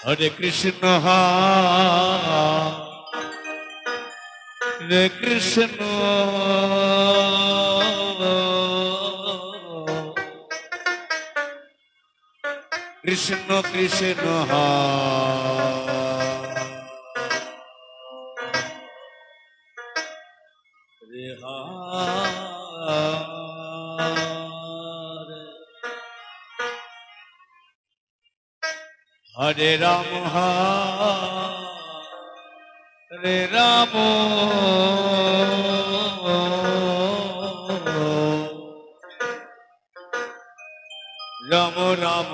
হরে কৃষ্ণ হরে কৃষ্ণ কৃষ্ণ কৃষ্ণ হরে হরে রাম হরে রাম রাম রাম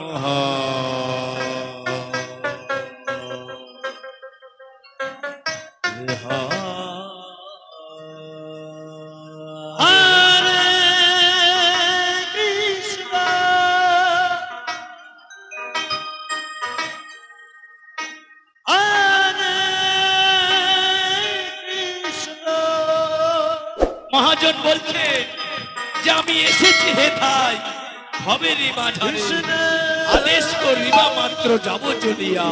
মহাজন বলছে যে আমি এসেছি হেথায় হবে রে মাঝারে আদেশ করিবা মাত্র যাব চলিয়া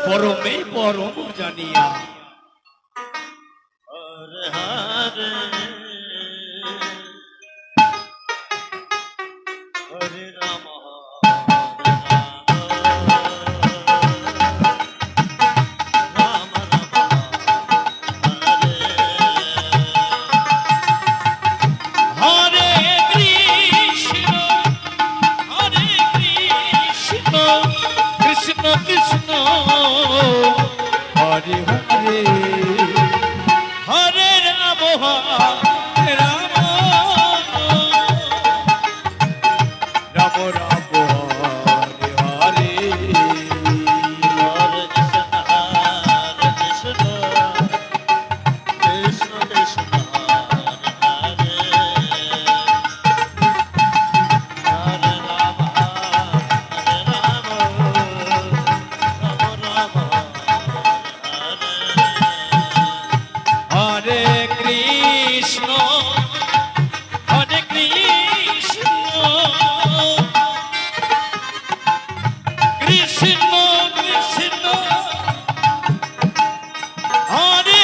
পরমে পরম জানিয়া হরে হরে হরে রাম কৃষ্ণ হরে হরে হরে রাম হরে Ram Ram Ram Hare Hare Hare Krishna Krishna Krishna Hare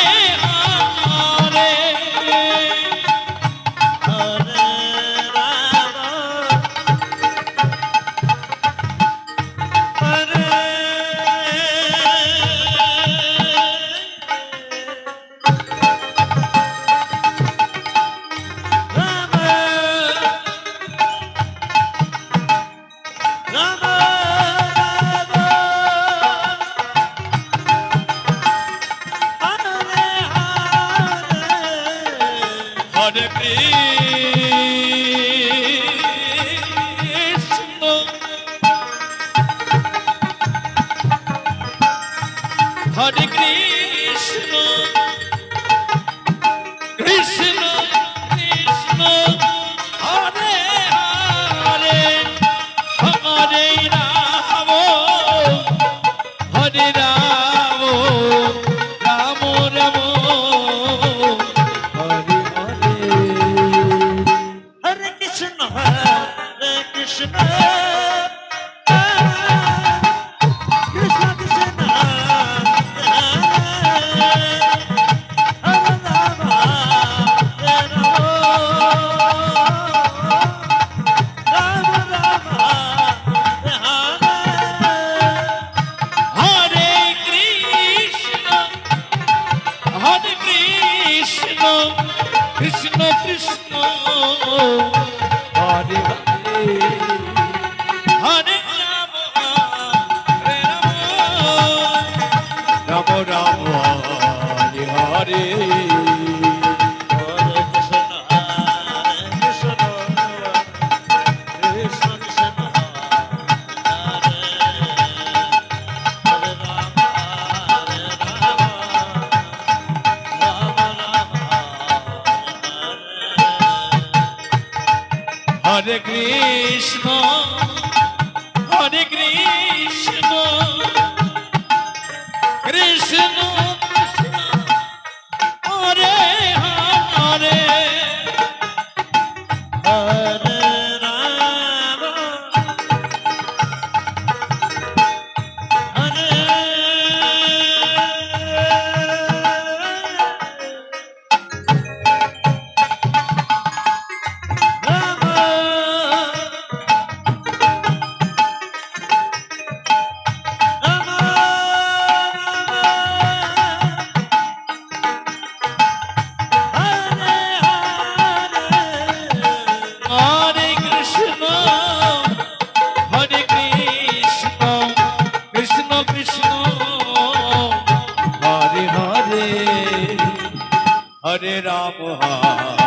Hare Krishna Krishna Hare Hare Ram Ram Ram Hare Hare Hare Krishna, Hare Krishna, Krishna Krishna, Hare Hare, Hare Rama, Hare Krishna Krishna Hare Hare Hare Ram হরে